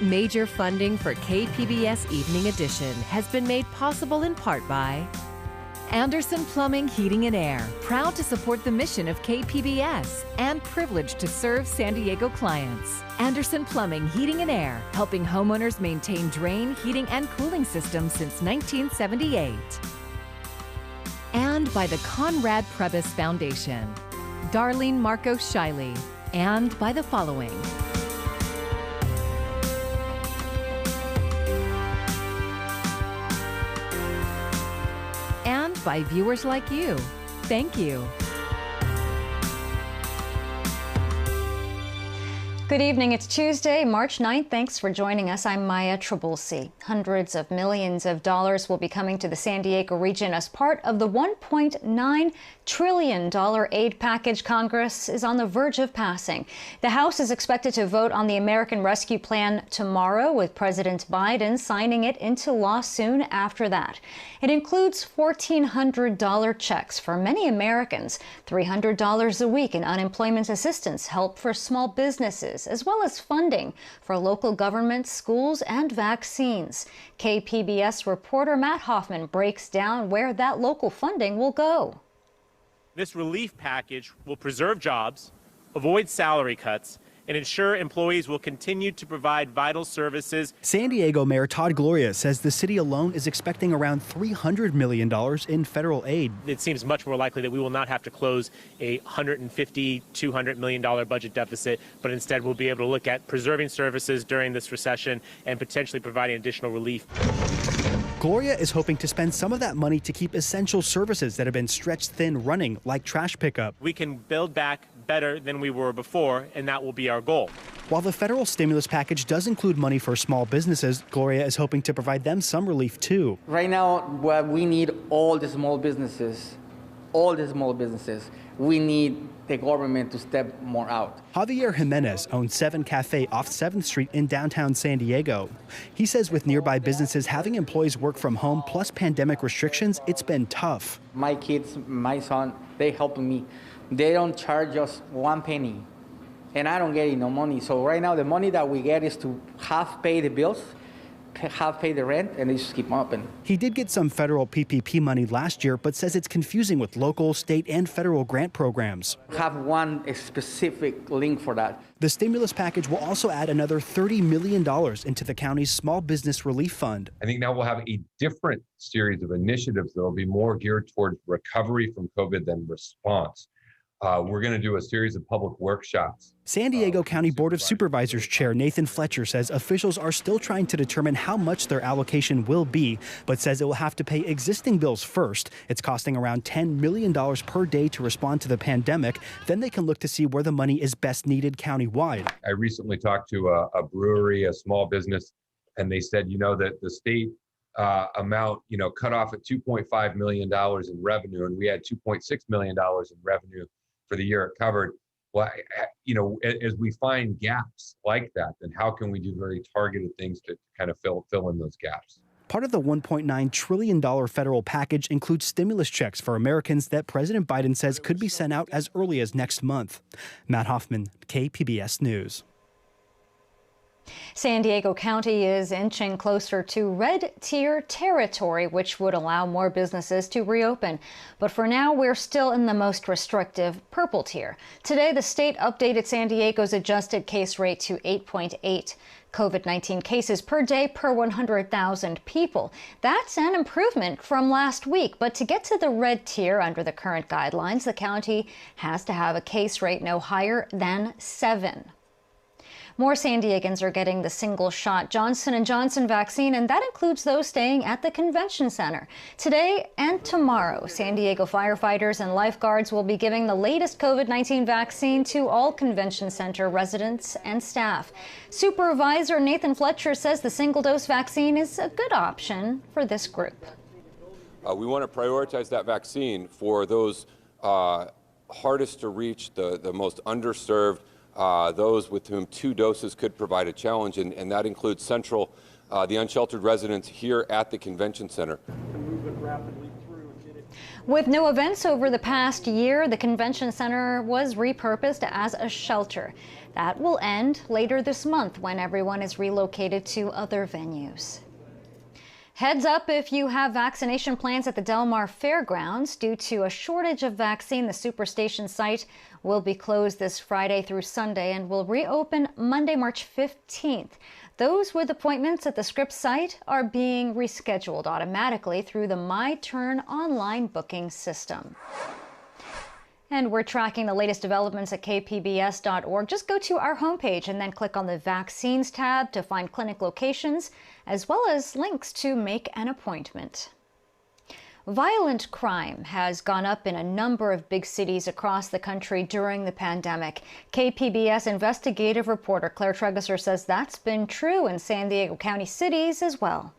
major funding for KPBS Evening Edition has been made possible in part by Anderson Plumbing, Heating and Air, proud to support the mission of KPBS and privileged to serve San Diego clients. Anderson Plumbing, Heating and Air, helping homeowners maintain drain, heating, and cooling systems since 1978. And by the Conrad Prebys Foundation, Darlene Marco Shiley, and by the following. And by viewers like you. Thank you. Good evening. It's Tuesday, March 9th. Thanks for joining us. I'm Maya Trabulsi. Hundreds of millions of dollars will be coming to the San Diego region as part of the $1.9 trillion aid package Congress is on the verge of passing. The House is expected to vote on the American Rescue Plan tomorrow, with President Biden signing it into law soon after that. It includes $1,400 checks for many Americans, $300 a week in unemployment assistance, help for small businesses, as well as funding for local governments, schools, and vaccines. KPBS reporter Matt Hoffman breaks down where that local funding will go. This relief package will preserve jobs, avoid salary cuts, and ensure employees will continue to provide vital services. San Diego Mayor Todd Gloria says the city alone is expecting around $300 million in federal aid. It seems much more likely that we will not have to close a $150, $200 million budget deficit, but instead we'll be able to look at preserving services during this recession and potentially providing additional relief. Gloria is hoping to spend some of that money to keep essential services that have been stretched thin running, like trash pickup. We can build back better than we were before, and that will be our goal. While the federal stimulus package does include money for small businesses, Gloria is hoping to provide them some relief too. Right now, what we need all the small businesses, we need the government to step more out. Javier Jimenez owns 7 Cafe off 7th Street in downtown San Diego. He says with nearby businesses having employees work from home plus pandemic restrictions, it's been tough. My kids, my son, they help me. They don't charge us 1 penny, and I don't get no money. So right now, the money that we get is to half pay the bills, half pay the rent, and they just keep open. He did get some federal PPP money last year, but says it's confusing with local, state, and federal grant programs. Have one specific link for that. The stimulus package will also add another $30 million into the county's small business relief fund. I think now we'll have a different series of initiatives that will be more geared toward recovery from COVID than response. We're going to do a series of public workshops. San Diego County Board of Supervisors Chair Nathan Fletcher says officials are still trying to determine how much their allocation will be, but says it will have to pay existing bills first. It's costing around $10 million per day to respond to the pandemic. Then they can look to see where the money is best needed countywide. I recently talked to a brewery, a small business, and they said, that the state amount, cut off at $2.5 million in revenue, and we had $2.6 million in revenue for the year it covered. Well, as we find gaps like that, then how can we do very targeted things to kind of fill in those gaps? Part of the $1.9 trillion federal package includes stimulus checks for Americans that President Biden says could be sent out as early as next month. Matt Hoffman, KPBS News. San Diego County is inching closer to red tier territory, which would allow more businesses to reopen. But for now, we're still in the most restrictive purple tier. Today, the state updated San Diego's adjusted case rate to 8.8 COVID-19 cases per day per 100,000 people. That's an improvement from last week. But to get to the red tier under the current guidelines, the county has to have a case rate no higher than 7. More San Diegans are getting the single-shot Johnson & Johnson vaccine, and that includes those staying at the convention center. Today and tomorrow, San Diego firefighters and lifeguards will be giving the latest COVID-19 vaccine to all convention center residents and staff. Supervisor Nathan Fletcher says the single-dose vaccine is a good option for this group. We want to prioritize that vaccine for those hardest to reach, the most underserved, those with whom 2 doses could provide a challenge, and that includes the unsheltered residents here at the convention center. With no events over the past year, the convention center was repurposed as a shelter. That will end later this month when everyone is relocated to other venues. Heads up if you have vaccination plans at the Mar Fairgrounds. Due to a shortage of vaccine, the Superstation site will be closed this Friday through Sunday and will reopen Monday, March 15th. Those with appointments at the Scripps site are being rescheduled automatically through the My Turn online booking system. And we're tracking the latest developments at kpbs.org. Just go to our homepage and then click on the Vaccines tab to find clinic locations, as well as links to make an appointment. Violent crime has gone up in a number of big cities across the country during the pandemic. KPBS investigative reporter Claire Tregeser says that's been true in San Diego County cities as well.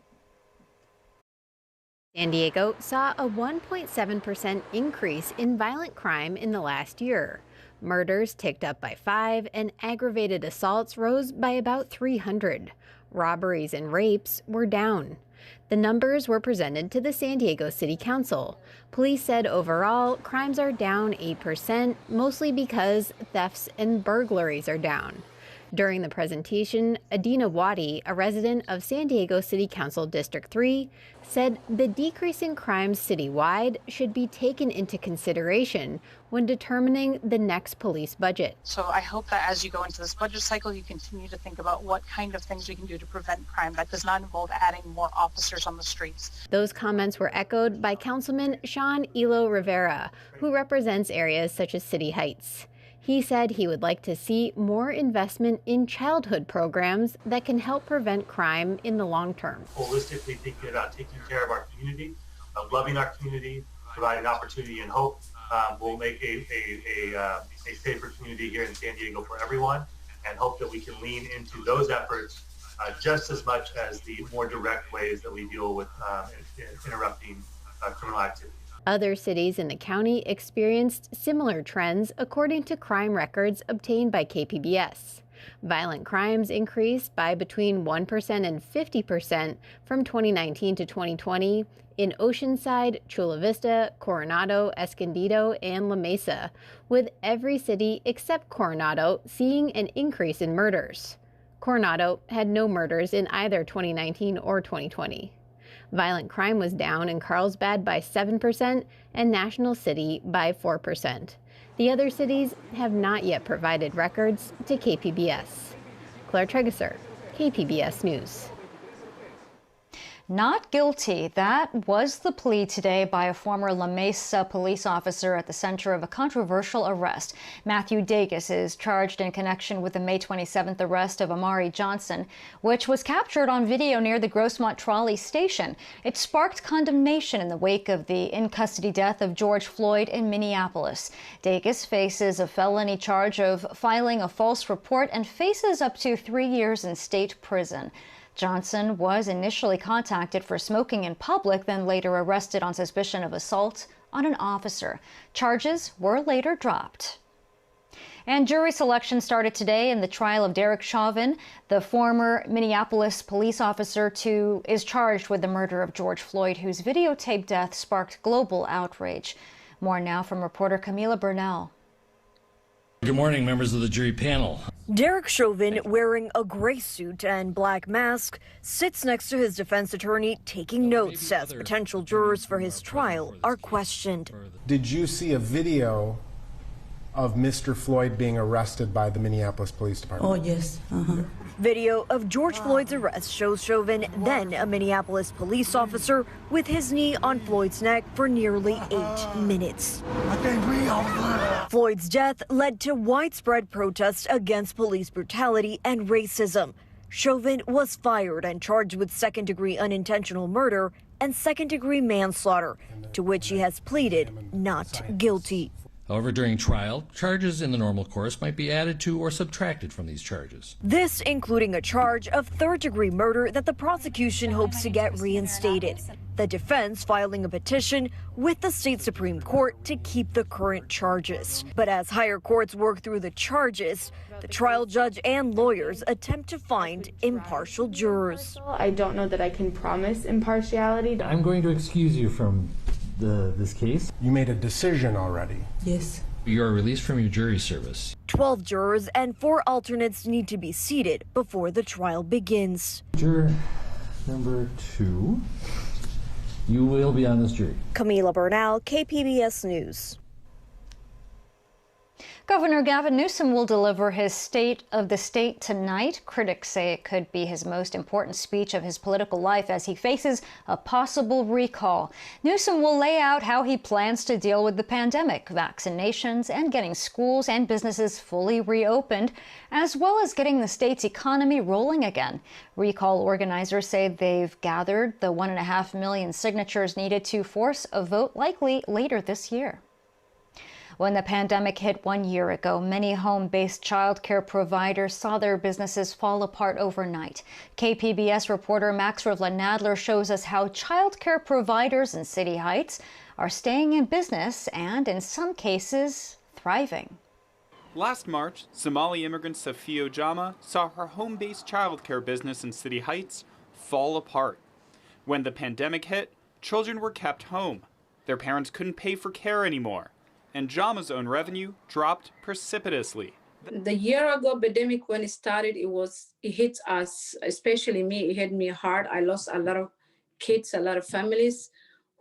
San Diego saw a 1.7% increase in violent crime in the last year. Murders ticked up by 5 and aggravated assaults rose by about 300. Robberies and rapes were down. The numbers were presented to the San Diego City Council. Police said overall, crimes are down 8%, mostly because thefts and burglaries are down. During the presentation, Adina Wadi, a resident of San Diego City Council District 3, said the decrease in crimes citywide should be taken into consideration when determining the next police budget. So I hope that as you go into this budget cycle, you continue to think about what kind of things we can do to prevent crime. That does not involve adding more officers on the streets. Those comments were echoed by Councilman Sean Elo Rivera, who represents areas such as City Heights. He said he would like to see more investment in childhood programs that can help prevent crime in the long term. Holistically thinking about taking care of our community, loving our community, providing opportunity and hope will make a safer community here in San Diego for everyone, and hope that we can lean into those efforts just as much as the more direct ways that we deal with interrupting criminal activity. Other cities in the county experienced similar trends according to crime records obtained by KPBS. Violent crimes increased by between 1% and 50% from 2019 to 2020 in Oceanside, Chula Vista, Coronado, Escondido, and La Mesa, with every city except Coronado seeing an increase in murders. Coronado had no murders in either 2019 or 2020. Violent crime was down in Carlsbad by 7% and National City by 4%. The other cities have not yet provided records to KPBS. Claire Tregeser, KPBS News. Not guilty. That was the plea today by a former La Mesa police officer at the center of a controversial arrest. Matthew Davis is charged in connection with the May 27th arrest of Amari Johnson, which was captured on video near the Grossmont Trolley Station. It sparked condemnation in the wake of the in-custody death of George Floyd in Minneapolis. Davis faces a felony charge of filing a false report and faces up to 3 years in state prison. Johnson was initially contacted for smoking in public, then later arrested on suspicion of assault on an officer. Charges were later dropped. And jury selection started today in the trial of Derek Chauvin, the former Minneapolis police officer is charged with the murder of George Floyd, whose videotaped death sparked global outrage. More now from reporter Camila Burnell. Good morning, members of the jury panel. Derek Chauvin, wearing a gray suit and black mask, sits next to his defense attorney taking notes as potential jurors for his trial are questioned. Did you see a video of Mr. Floyd being arrested by the Minneapolis Police Department? Oh, yes. Video of George Floyd's arrest shows Chauvin, then a Minneapolis police officer, with his knee on Floyd's neck for nearly 8 minutes. Floyd's death led to widespread protests against police brutality and racism. Chauvin was fired and charged with second-degree unintentional murder and second-degree manslaughter, to which he has pleaded not guilty. However, during trial, charges in the normal course might be added to or subtracted from these charges. This including a charge of third-degree murder that the prosecution hopes to get reinstated. The defense filing a petition with the state Supreme Court to keep the current charges. But as higher courts work through the charges, the trial judge and lawyers attempt to find impartial jurors. I don't know that I can promise impartiality. I'm going to excuse you from this case. You made a decision already. Yes. You are released from your jury service. 12 jurors and 4 alternates need to be seated before the trial begins. Juror number 2, you will be on this jury. Camila Bernal, KPBS News. Governor Gavin Newsom will deliver his State of the State tonight. Critics say it could be his most important speech of his political life as he faces a possible recall. Newsom will lay out how he plans to deal with the pandemic, vaccinations, and getting schools and businesses fully reopened, as well as getting the state's economy rolling again. Recall organizers say they've gathered the 1.5 million signatures needed to force a vote likely later this year. When the pandemic hit 1 year ago, many home-based childcare providers saw their businesses fall apart overnight. KPBS reporter Max Rivlin-Nadler shows us how childcare providers in City Heights are staying in business and, in some cases, thriving. Last March, Somali immigrant Safiya Jama saw her home-based childcare business in City Heights fall apart. When the pandemic hit, children were kept home. Their parents couldn't pay for care anymore, and Jama's own revenue dropped precipitously. The year ago pandemic, when it started, it hit us, especially me, it hit me hard. I lost a lot of kids, a lot of families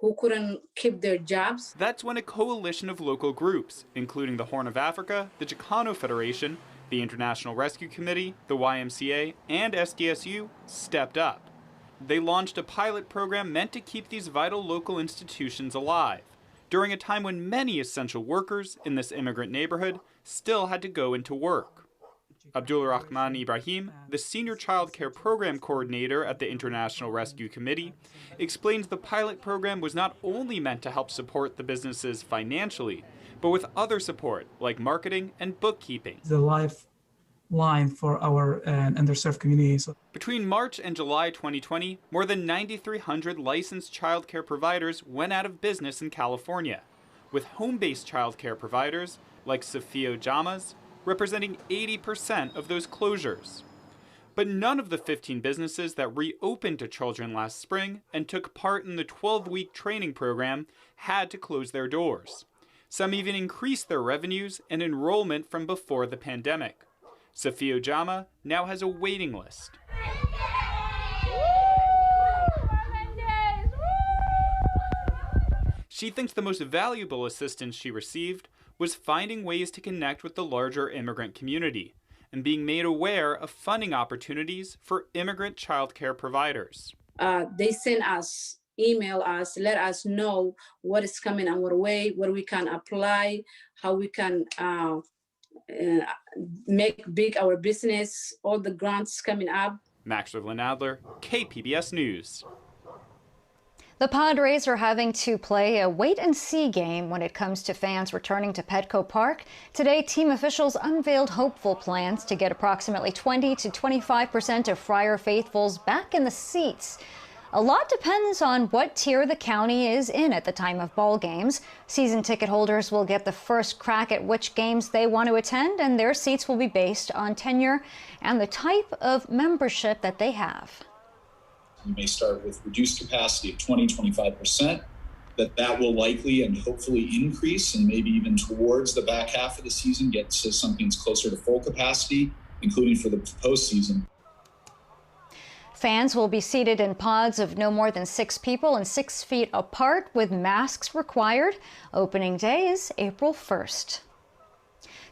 who couldn't keep their jobs. That's when a coalition of local groups, including the Horn of Africa, the Chicano Federation, the International Rescue Committee, the YMCA, and SDSU, stepped up. They launched a pilot program meant to keep these vital local institutions alive, during a time when many essential workers in this immigrant neighborhood still had to go into work. Abdul Rahman Ibrahim, the senior child care program coordinator at the International Rescue Committee, explains the pilot program was not only meant to help support the businesses financially, but with other support like marketing and bookkeeping. The lifeline for our underserved communities. Between March and July 2020, more than 9,300 licensed child care providers went out of business in California, with home-based child care providers like Safiya Jama's representing 80% of those closures. But none of the 15 businesses that reopened to children last spring and took part in the 12-week training program had to close their doors. Some even increased their revenues and enrollment from before the pandemic. Safiya Jama now has a waiting list. She thinks the most valuable assistance she received was finding ways to connect with the larger immigrant community and being made aware of funding opportunities for immigrant childcare providers. They send us, email us, let us know what is coming our way, where we can apply, how we can make big our business, all the grants coming up. Max Rivlin-Nadler, KPBS News. The Padres are having to play a wait-and-see game when it comes to fans returning to Petco Park. Today, team officials unveiled hopeful plans to get approximately 20 to 25% of Friar faithfuls back in the seats. A lot depends on what tier the county is in at the time of ball games. Season ticket holders will get the first crack at which games they want to attend, and their seats will be based on tenure and the type of membership that they have. We may start with reduced capacity of 20-25%, that will likely and hopefully increase and maybe even towards the back half of the season get to something that's closer to full capacity, including for the postseason. Fans will be seated in pods of no more than 6 people and 6 feet apart with masks required. Opening day is April 1st.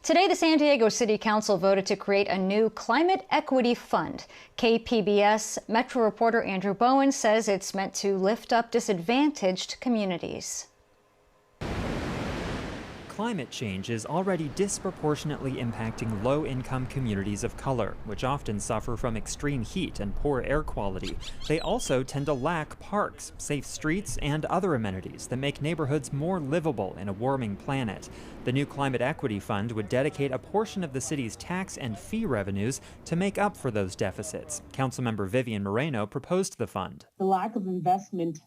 Today, the San Diego City Council voted to create a new climate equity fund. KPBS Metro reporter Andrew Bowen says it's meant to lift up disadvantaged communities. Climate change is already disproportionately impacting low-income communities of color, which often suffer from extreme heat and poor air quality. They also tend to lack parks, safe streets, and other amenities that make neighborhoods more livable in a warming planet. The new Climate Equity Fund would dedicate a portion of the city's tax and fee revenues to make up for those deficits. Councilmember Vivian Moreno proposed the fund. The lack of investment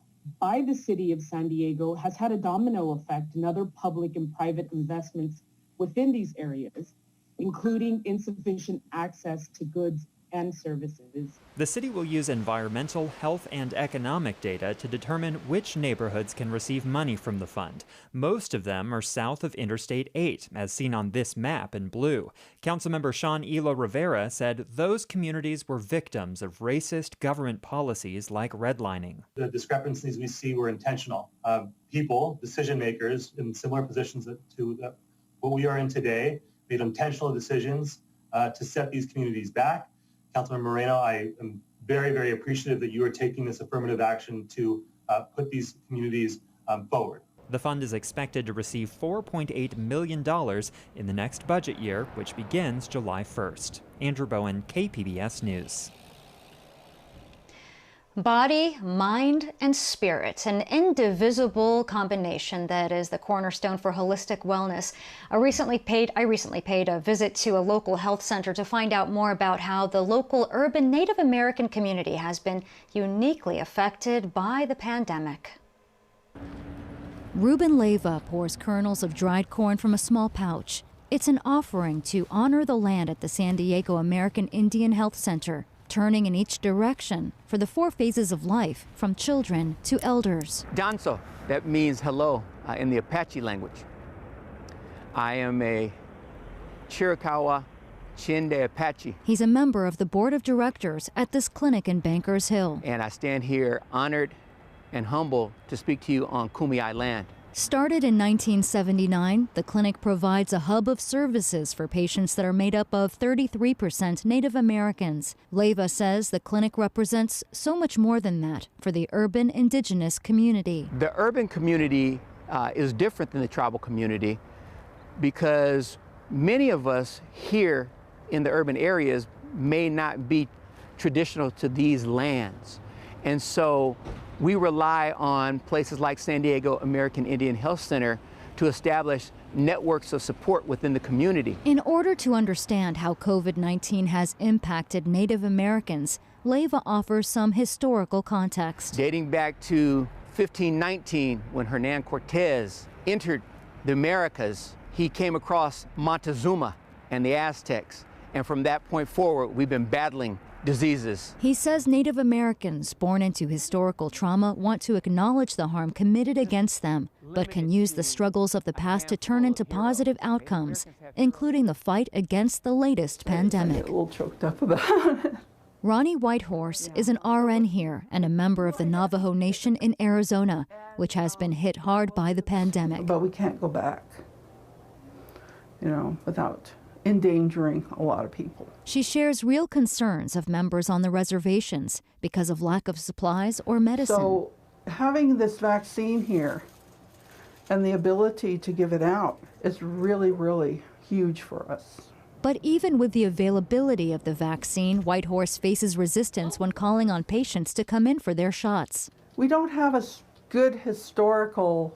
by the city of San Diego has had a domino effect in other public and private investments within these areas, including insufficient access to goods and services. The city will use environmental, health, and economic data to determine which neighborhoods can receive money from the fund. Most of them are south of Interstate 8, as seen on this map in blue. Councilmember Sean Elo Rivera said those communities were victims of racist government policies like redlining. The discrepancies we see were intentional. People, decision makers in similar positions to what we are in today, made intentional decisions to set these communities back. Councilman Moreno, I am very, very appreciative that you are taking this affirmative action to put these communities forward. The fund is expected to receive $4.8 million in the next budget year, which begins July 1st. Andrew Bowen, KPBS News. Body, mind, and spirit, an indivisible combination that is the cornerstone for holistic wellness. I recently paid a visit to a local health center to find out more about how the local urban Native American community has been uniquely affected by the pandemic. Ruben Leva pours kernels of dried corn from a small pouch. It's an offering to honor the land at the San Diego American Indian Health Center, turning in each direction for the 4 phases of life, from children to elders. Danso, that means hello in the Apache language. I am a Chiricahua Chinde Apache. He's a member of the board of directors at this clinic in Bankers Hill. And I stand here honored and humble to speak to you on Kumeyaay land. Started in 1979, the clinic provides a hub of services for patients that are made up of 33% Native Americans. Leva says the clinic represents so much more than that for the urban indigenous community. The urban community is different than the tribal community because many of us here in the urban areas may not be traditional to these lands. And so we rely on places like San Diego American Indian Health Center to establish networks of support within the community. In order to understand how COVID-19 has impacted Native Americans, Leva offers some historical context. Dating back to 1519, when Hernan Cortez entered the Americas, he came across Montezuma and the Aztecs. And from that point forward, we've been battling diseases. He says Native Americans born into historical trauma want to acknowledge the harm committed against them, but can use the struggles of the past to turn into positive outcomes, including the fight against the latest pandemic. I get a little choked up about it. Ronnie Whitehorse is an RN here and a member of the Navajo Nation in Arizona, which has been hit hard by the pandemic. But we can't go back, without endangering a lot of people. She shares real concerns of members on the reservations because of lack of supplies or medicine. So having this vaccine here and the ability to give it out is really, really huge for us. But even with the availability of the vaccine, Whitehorse faces resistance when calling on patients to come in for their shots. We don't have a good historical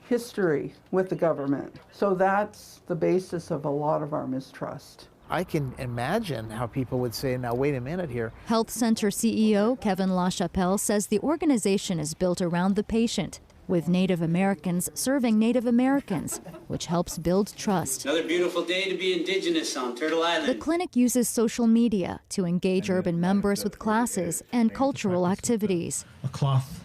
history with the government. So that's the basis of a lot of our mistrust. I can imagine how people would say, now wait a minute here. Health Center CEO Kevin LaChapelle says the organization is built around the patient, with Native Americans serving Native Americans, which helps build trust. Another beautiful day to be Indigenous on Turtle Island. The clinic uses social media to engage urban members with classes and cultural activities. A cloth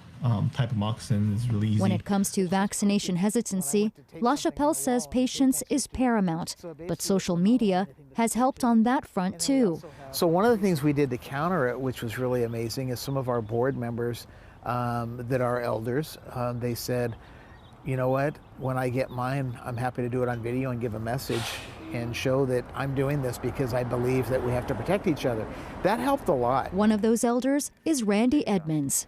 type of moccasin is really easy. When it comes to vaccination hesitancy, LaChapelle says patience is paramount, but social media has helped on that front too. So one of the things we did to counter it, which was really amazing, is some of our board members that are elders, they said, you know what, when I get mine, I'm happy to do it on video and give a message and show that I'm doing this because I believe that we have to protect each other. That helped a lot. One of those elders is Randy Edmonds.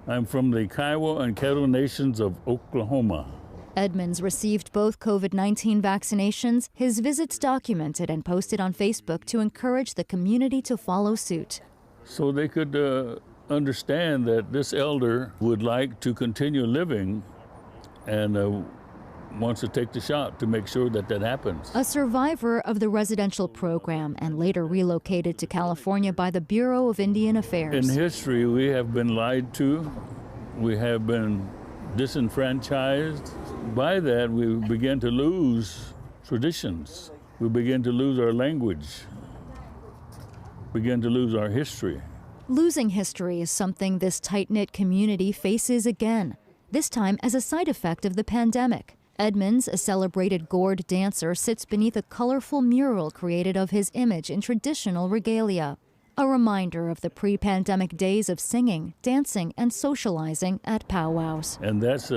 I'm from the Kiowa and Caddo Nations of Oklahoma. Edmonds received both COVID-19 vaccinations, his visits documented and posted on Facebook to encourage the community to follow suit. So they could understand that this elder would like to continue living and wants to take the shot to make sure that that happens. A survivor of the residential program and later relocated to California by the Bureau of Indian Affairs. In history, we have been lied to. We have been disenfranchised. By that, we begin to lose traditions. We begin to lose our language. begin to lose our history. Losing history is something this tight-knit community faces again, this time as a side effect of the pandemic. Edmonds, a celebrated gourd dancer, sits beneath a colorful mural created of his image in traditional regalia, a reminder of the pre-pandemic days of singing, dancing, and socializing at powwows. And that's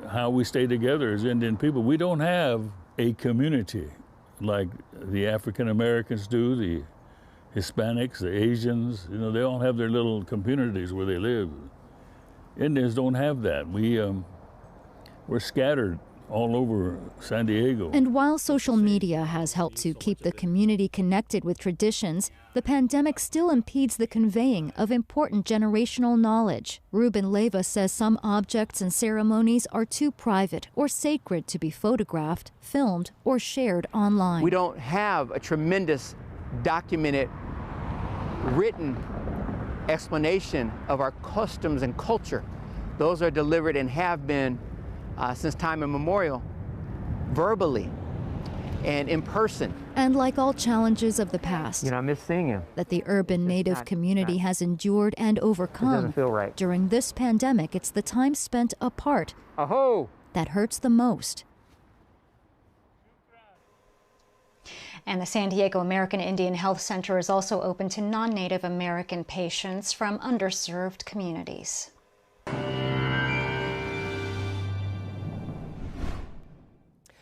how we stay together as Indian people. We don't have a community like the African Americans do, the Hispanics, the Asians. You know, they all have their little communities where they live. Indians don't have that. We're scattered all over San Diego. And while social media has helped to keep the community connected with traditions, the pandemic still impedes the conveying of important generational knowledge. Ruben Leyva says some objects and ceremonies are too private or sacred to be photographed, filmed, or shared online. We don't have a tremendous documented, written explanation of our customs and culture. Those are delivered and have been since time immemorial, verbally and in person. And like all challenges of the past, I miss seeing him. That the urban Native community has endured and overcome. It doesn't feel right. During this pandemic, it's the time spent apart that hurts the most. And the San Diego American Indian Health Center is also open to non-Native American patients from underserved communities.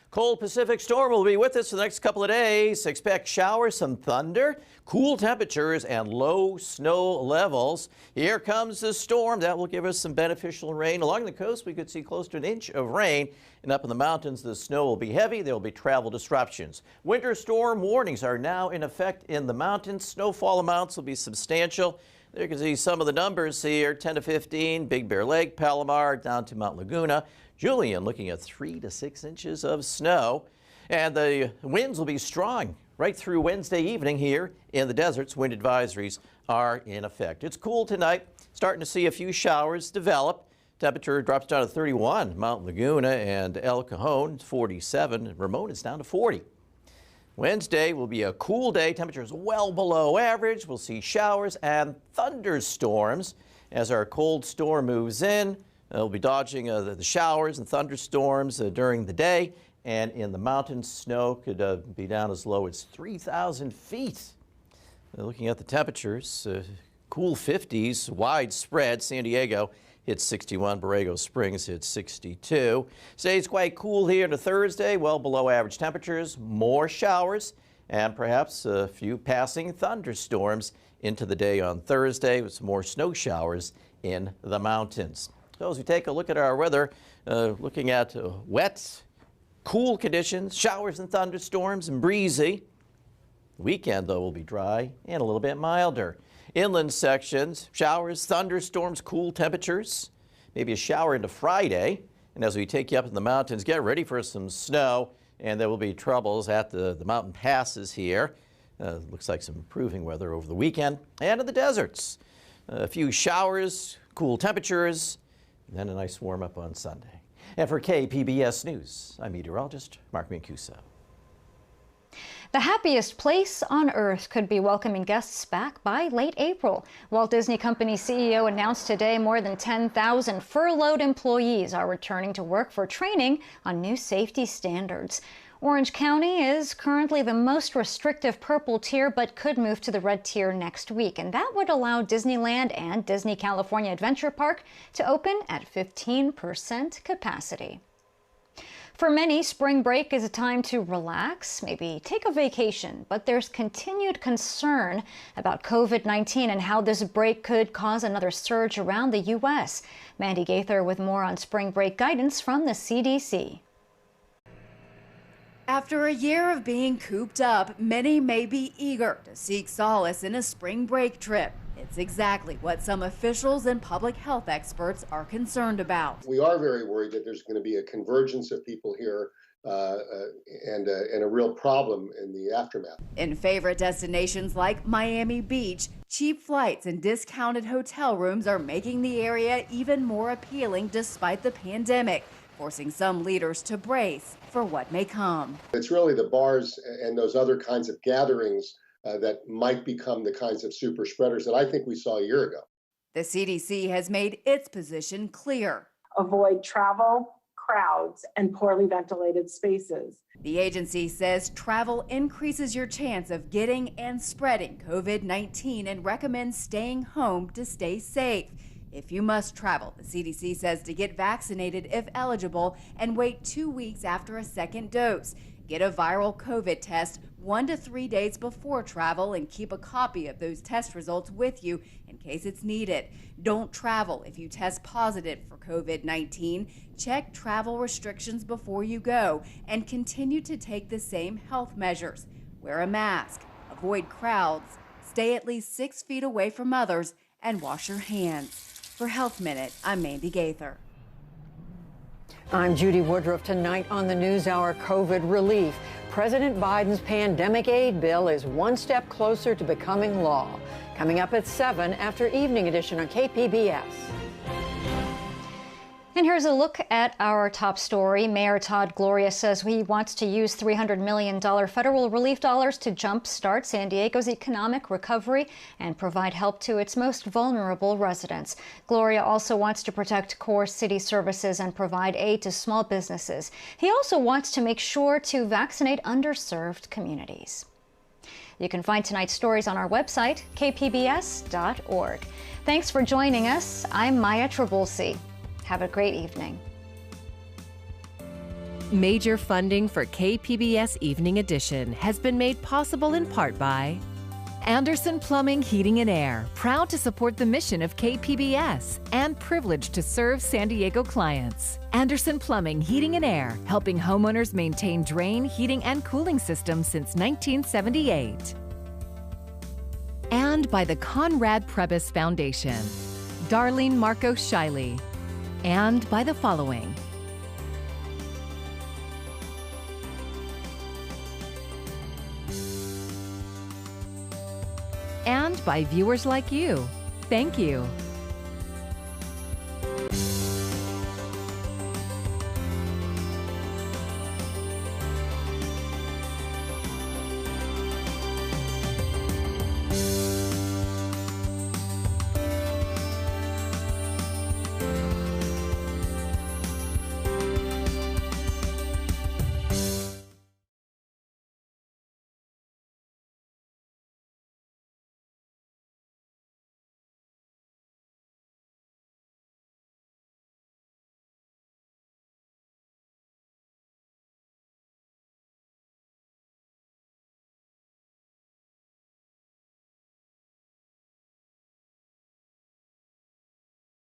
Cold Pacific storm will be with us for the next couple of days. Expect showers, some thunder, cool temperatures, and low snow levels. Here comes the storm. That will give us some beneficial rain. Along the coast, we could see close to an inch of rain. And up in the mountains, the snow will be heavy. There will be travel disruptions. Winter storm warnings are now in effect in the mountains. Snowfall amounts will be substantial. There you can see some of the numbers here, 10 to 15, Big Bear Lake, Palomar, down to Mount Laguna. Julian looking at 3 to 6 inches of snow. And the winds will be strong right through Wednesday evening here in the deserts. Wind advisories are in effect. It's cool tonight. Starting to see a few showers develop. Temperature drops down to 31. Mount Laguna and El Cajon, 47. Ramon is down to 40. Wednesday will be a cool day. Temperatures well below average. We'll see showers and thunderstorms as our cold storm moves in. We'll be dodging the showers and thunderstorms during the day, and in the mountains, snow could be down as low as 3,000 feet. Looking at the temperatures, cool 50s, widespread. San Diego hits 61, Borrego Springs hits 62. Stays quite cool here to Thursday, well below average temperatures, more showers, and perhaps a few passing thunderstorms into the day on Thursday with some more snow showers in the mountains. So as we take a look at our weather, looking at wet, cool conditions, showers and thunderstorms, and breezy. The weekend, though, will be dry and a little bit milder. Inland sections, showers, thunderstorms, cool temperatures, maybe a shower into Friday. And as we take you up in the mountains, get ready for some snow, and there will be troubles at the mountain passes here. Looks like some improving weather over the weekend. And in the deserts, a few showers, cool temperatures, and then a nice warm-up on Sunday. And for KPBS News, I'm meteorologist Mark Mancuso. The happiest place on earth could be welcoming guests back by late April. Walt Disney Company CEO announced today more than 10,000 furloughed employees are returning to work for training on new safety standards. Orange County is currently the most restrictive purple tier, but could move to the red tier next week. And that would allow Disneyland and Disney California Adventure Park to open at 15% capacity. For many, spring break is a time to relax, maybe take a vacation, but there's continued concern about COVID-19 and how this break could cause another surge around the U.S. Mandy Gaither with more on spring break guidance from the CDC. After a year of being cooped up, many may be eager to seek solace in a spring break trip. It's exactly what some officials and public health experts are concerned about. We are very worried that there's going to be a convergence of people here and a real problem in the aftermath. In favorite destinations like Miami Beach, cheap flights and discounted hotel rooms are making the area even more appealing despite the pandemic, forcing some leaders to brace for what may come. It's really the bars and those other kinds of gatherings that might become the kinds of super spreaders that I think we saw a year ago. The CDC has made its position clear. Avoid travel, crowds, and poorly ventilated spaces. The agency says travel increases your chance of getting and spreading COVID-19 and recommends staying home to stay safe. If you must travel, the CDC says to get vaccinated if eligible and wait 2 weeks after a second dose. Get a viral COVID test 1 to 3 days before travel and keep a copy of those test results with you in case it's needed. Don't travel if you test positive for COVID-19. Check travel restrictions before you go and continue to take the same health measures. Wear a mask, avoid crowds, stay at least 6 feet away from others, and wash your hands. For Health Minute, I'm Mandy Gaither. I'm Judy Woodruff. Tonight on the NewsHour, COVID relief. President Biden's pandemic aid bill is one step closer to becoming law. Coming up at 7 after Evening Edition on KPBS. And here's a look at our top story. Mayor Todd Gloria says he wants to use $300 million federal relief dollars to jumpstart San Diego's economic recovery and provide help to its most vulnerable residents. Gloria also wants to protect core city services and provide aid to small businesses. He also wants to make sure to vaccinate underserved communities. You can find tonight's stories on our website, kpbs.org. Thanks for joining us. I'm Maya Trabulsi. Have a great evening. Major funding for KPBS Evening Edition has been made possible in part by Anderson Plumbing, Heating and Air, proud to support the mission of KPBS and privileged to serve San Diego clients. Anderson Plumbing, Heating and Air, helping homeowners maintain drain, heating, and cooling systems since 1978. And by the Conrad Prebys Foundation, Darlene Marco Shiley. And by the following. And by viewers like you. Thank you.